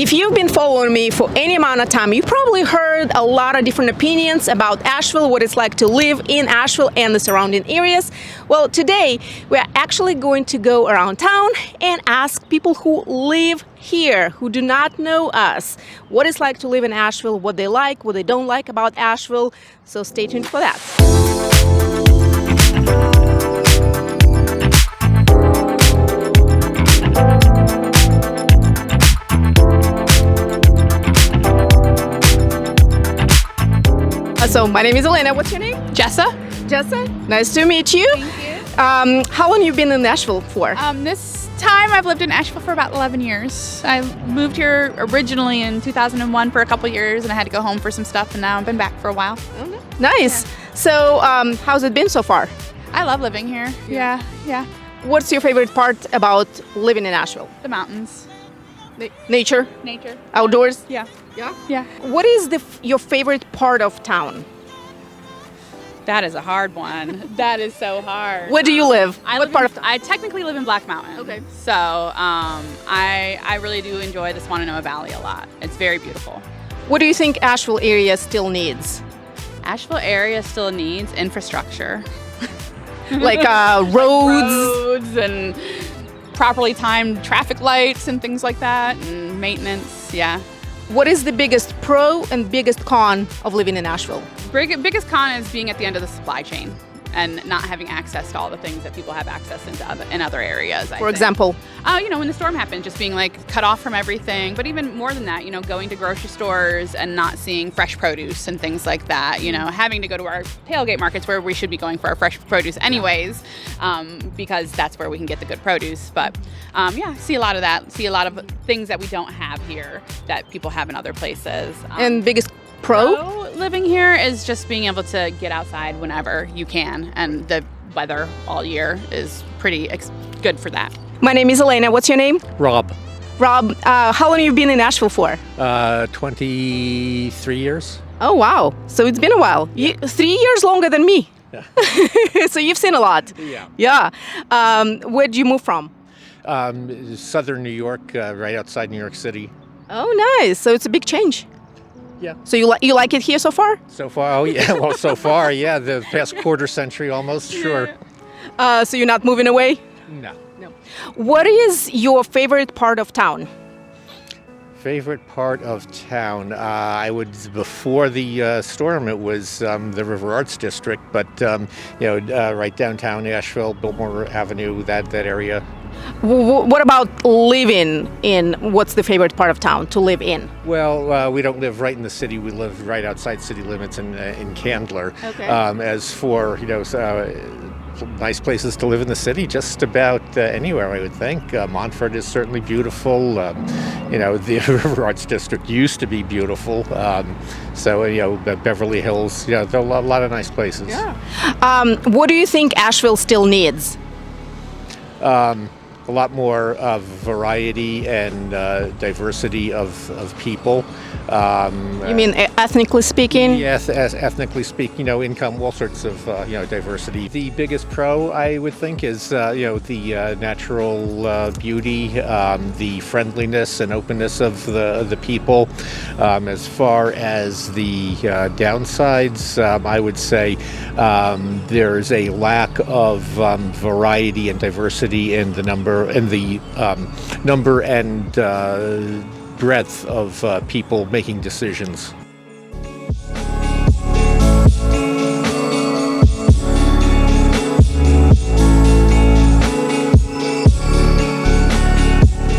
If you've been following me for any amount of time, you probably heard a lot of different opinions about Asheville, what it's like to live in Asheville and the surrounding areas. Well, today we're actually going to go around town and ask people who live here, who do not know us, what it's like to live in Asheville, what they like, what they don't like about Asheville. So stay tuned for that. So my name is Elena. What's your name? Jessa. Jessa. Nice to meet you. Thank you. How long have you been in Nashville for? This time I've lived in Asheville for about 11 years. I moved here originally in 2001 for a couple years, and I had to go home for some stuff, and now I've been back for a while. Oh, nice. Yeah. So how's it been so far? I love living here. Yeah. What's your favorite part about living in Asheville? The mountains. Nature? Nature. Outdoors? Yeah. Yeah. What is your favorite part of town? That is a hard one. That is so hard. Where do you live? I technically live in Black Mountain. Okay. So I really do enjoy the ℂ𝕠𝕟𝕟𝕼 Valley a lot. It's very beautiful. What do you think Asheville area still needs? Asheville area still needs infrastructure. Like roads? Roads and properly timed traffic lights and things like that, and maintenance, yeah. What is the biggest pro and biggest con of living in Asheville? Biggest con is being at the end of the supply chain and not having access to all the things that people have access in other areas. For example? When the storm happened, just being like cut off from everything. But even more than that, going to grocery stores and not seeing fresh produce and things like that. Having to go to our tailgate markets where we should be going for our fresh produce anyways, because that's where we can get the good produce. But see a lot of that. See a lot of things that we don't have here that people have in other places. And biggest pro? Living here is just being able to get outside whenever you can, and the weather all year is pretty good for that. My name is Elena. What's your name? Rob. Rob, how long have you been in Asheville for? 23 years. Oh, wow. So it's been a while. 3 years longer than me. Yeah. So you've seen a lot. Yeah. Where'd you move from? Southern New York, right outside New York City. Oh, nice. So it's a big change. Yeah. So you like it here so far? So far, oh yeah. Well, so far, yeah. The past quarter century, almost. Sure. So you're not moving away? No. What is your favorite part of town? Favorite part of town? Before the storm, it was the River Arts District, but right downtown Asheville, Biltmore Avenue, that area. What about living in? What's the favorite part of town to live in? Well, we don't live right in the city. We live right outside city limits in Candler. Okay. As for nice places to live in the city, just about anywhere, I would think. Montfort is certainly beautiful. The River Arts District used to be beautiful. Beverly Hills. There are a lot of nice places. Yeah. What do you think Asheville still needs? A lot more variety and diversity of people. You mean ethnically speaking? Yes, ethnically speaking, income, all sorts of diversity. The biggest pro, I would think, is the natural beauty, the friendliness and openness of the people. As far as the downsides, I would say there's a lack of variety and diversity in the number and breadth of people making decisions.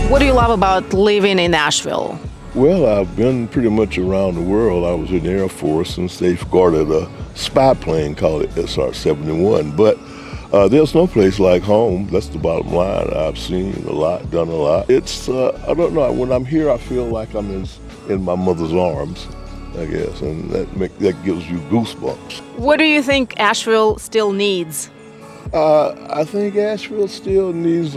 What do you love about living in Asheville? Well, I've been pretty much around the world. I was in the Air Force and safeguarded a spy plane called SR-71, but there's no place like home. That's the bottom line. I've seen a lot, done a lot. It's, I don't know, when I'm here, I feel like I'm in my mother's arms, I guess, and that gives you goosebumps. What do you think Asheville still needs? I think Asheville still needs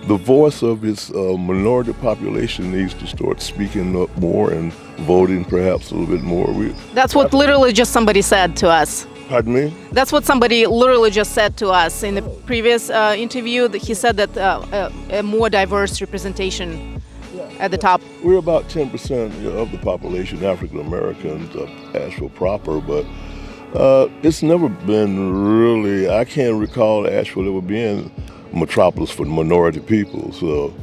the voice of its minority population needs to start speaking up more and voting perhaps a little bit more. That's what literally just somebody said to us. Pardon me? That's what somebody literally just said to us in the previous interview. He said that a more diverse representation at the top. We're about 10% of the population, African Americans of Asheville proper, but it's never been really, I can't recall Asheville ever being a metropolis for minority people, so.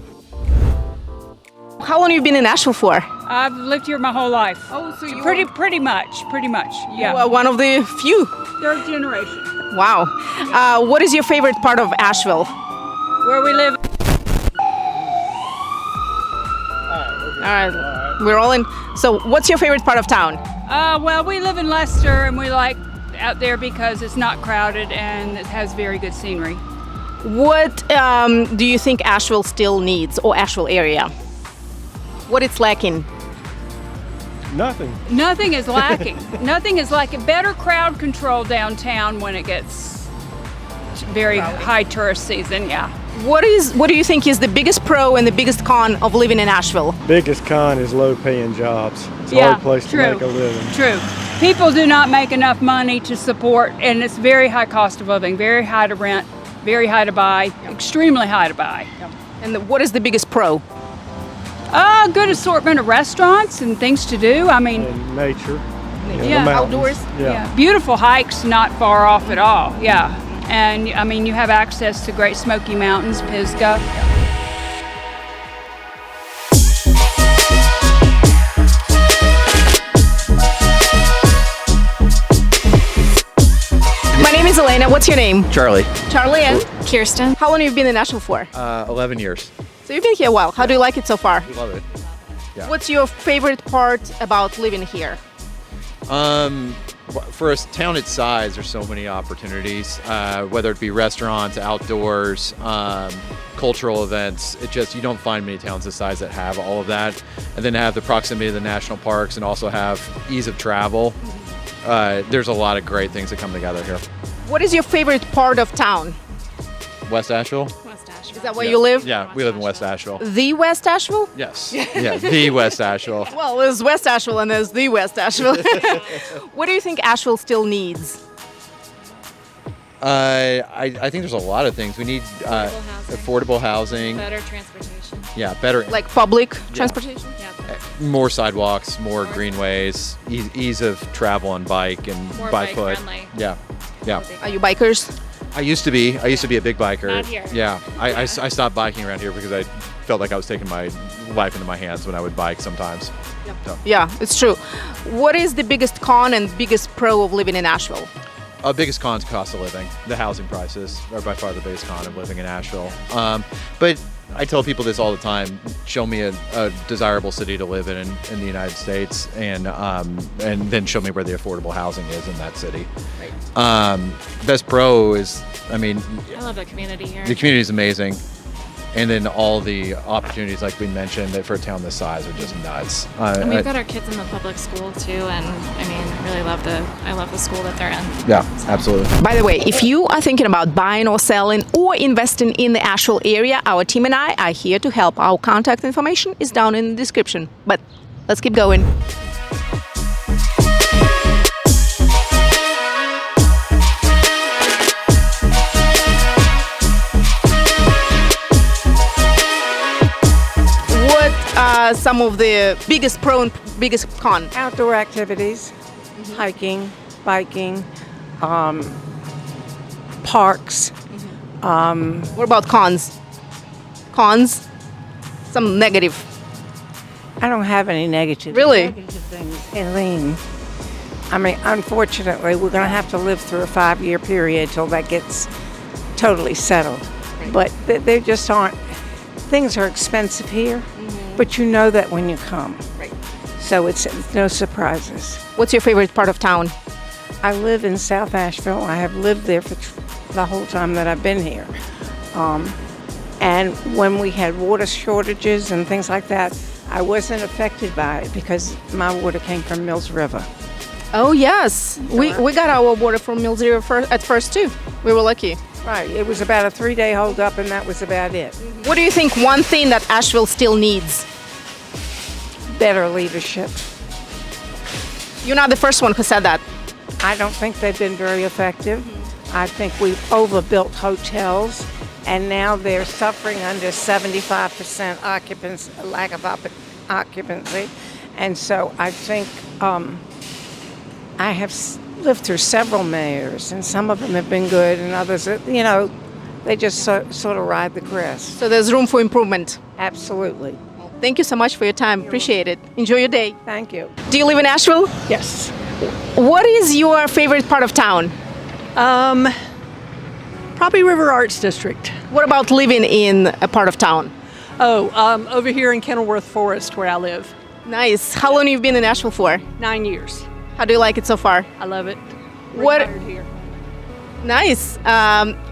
How long have you been in Asheville for? I've lived here my whole life. Oh, so you pretty much, yeah. You are one of the few. Third generation. Wow. What is your favorite part of Asheville? Where we live. All right, we're all in. So what's your favorite part of town? Well, we live in Leicester, and we like out there because it's not crowded and it has very good scenery. What do you think Asheville still needs, or Asheville area? What it's lacking? Nothing. Nothing is lacking. Nothing is lacking. Better crowd control downtown when it gets very high tourist season, yeah. What do you think is the biggest pro and the biggest con of living in Asheville? Biggest con is low paying jobs. It's a Yeah, hard place true. to make a living. True. People do not make enough money to support, and it's very high cost of living, very high to rent, very high to buy, extremely high to buy. And what is the biggest pro? Good assortment of restaurants and things to do. I mean, And nature. Yeah, the mountains. outdoors. Yeah. beautiful hikes not far off at all. Yeah. And I mean, you have access to Great Smoky Mountains, Pisgah. My name is Elena. What's your name? Charlie. Charlie and Kirsten. how long have you been in Asheville for? 11 years. So you've been here a while. How do you like it so far? We love it. Yeah. What's your favorite part about living here? For a town its size, there's so many opportunities, whether it be restaurants, outdoors, cultural events. You don't find many towns this size that have all of that. And then have the proximity to the national parks and also have ease of travel. There's a lot of great things that come together here. What is your favorite part of town? West Asheville? Is that where you live? Yeah, we live in West Asheville. The West Asheville? Yes. Yeah, the West Asheville. Well, there's West Asheville and there's the West Asheville. What do you think Asheville still needs? I think there's a lot of things. We need affordable housing. Better transportation. Yeah, better. Like public transportation? More sidewalks, more greenways, ease of travel on bike and More by bike foot. friendly. Yeah, yeah. Are you bikers? I used to be a big biker. Not here. Yeah, I stopped biking around here because I felt like I was taking my life into my hands when I would bike sometimes. So, Yeah, it's true. What is the biggest con and biggest pro of living in Asheville? biggest con is cost of living. The housing prices are by far the biggest con of living in Asheville. But I tell people this all the time: show me a desirable city to live in the United States, and then show me where the affordable housing is in that city. Best pro is, I mean, I love the community here. the community is amazing, and then all the opportunities, like we mentioned, that for a town this size are just nuts. And we've got our kids in the public school too, and I mean, really I love the school that they're in. Yeah, absolutely. By the way, if you are thinking about buying or selling or investing in the Asheville area, our team and I are here to help. Our contact information is down in the description. But let's keep going. What are some of the biggest pro and biggest con? Outdoor activities, hiking, biking, parks. What about cons? Cons? Some negative. I don't have any negative. Really? Negative things. Elaine, I mean, unfortunately, we're going to have to live through a 5-year period till that gets totally settled. But they just aren't. Things are expensive here, but you know that when you come. Right. So it's no surprises. What's your favorite part of town? I live in South Asheville. I have lived there for the whole time that I've been here. And when we had water shortages and things like that, I wasn't affected by it because my water came from Mills River. Oh yes, we got our water from Mills River at first too. We were lucky. Right. It was about a 3-day holdup, and that was about it. What do you think one thing that Asheville still needs? Better leadership. You're not the first one who said that. I don't think they've been very effective. I think we've overbuilt hotels and now they're suffering under 75% occupancy, lack of occupancy. And so I think I have lived through several mayors, and some of them have been good, and others, they just sort of ride the crest. So there's room for improvement. Absolutely. Thank you so much for your time. Appreciate it. Enjoy your day. Thank you. Do you live in Asheville? Yes. What is your favorite part of town? Probably River Arts District. What about living in a part of town? Over here in Kenilworth Forest where I live. Nice. How long have you been in Asheville for? 9 years. How do you like it so far? I love it. What? Retired here. Nice.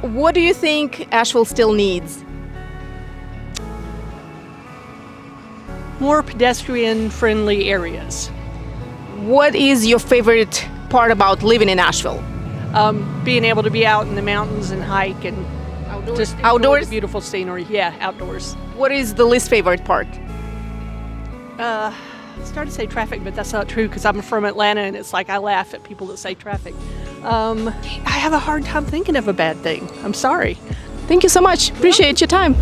What do you think Asheville still needs? More pedestrian-friendly areas. What is your favorite part about living in Asheville? Being able to be out in the mountains and hike and just enjoy Outdoors? the beautiful scenery. Yeah, outdoors. What is the least favorite part? I started to say traffic, but that's not true because I'm from Atlanta and it's like I laugh at people that say traffic. I have a hard time thinking of a bad thing. I'm sorry. Thank you so much. Appreciate your time.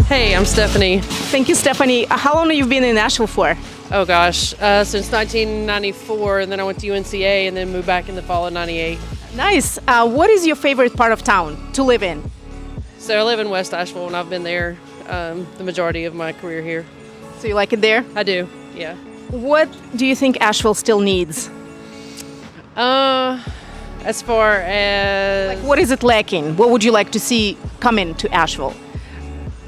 Hey, I'm Stephanie. Thank you, Stephanie. How long have you been in Asheville for? Oh gosh, since 1994, and then I went to UNCA and then moved back in the fall of '98. Nice. What is your favorite part of town to live in? So I live in West Asheville and I've been there the majority of my career here. So you like it there? I do, yeah. What do you think Asheville still needs? As far as... What is it lacking? What would you like to see come into Asheville?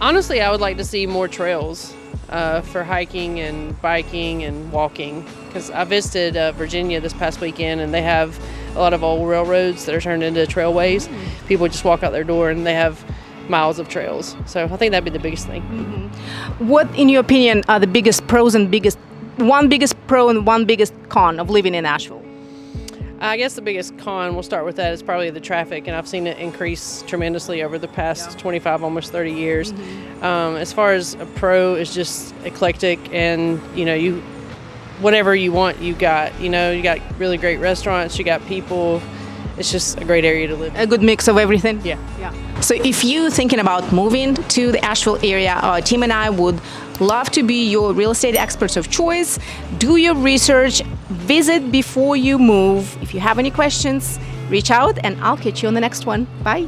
Honestly, I would like to see more trails for hiking and biking and walking. Because I visited Virginia this past weekend and they have a lot of old railroads that are turned into trailways. People just walk out their door and they have miles of trails. So I think that'd be the biggest thing. What, in your opinion, are the biggest pros and one biggest pro and one biggest con of living in Asheville? I guess the biggest con, we'll start with that, is probably the traffic, and I've seen it increase tremendously over the past 25, almost 30 years. As far as a pro, it's just eclectic, and you whatever you want, you got. You got really great restaurants, you got people. It's just a great area to live in. A good mix of everything? Yeah. So if you're thinking about moving to the Asheville area, our team and I would love to be your real estate experts of choice. Do your research, visit before you move. If you have any questions, reach out and I'll catch you on the next one. Bye.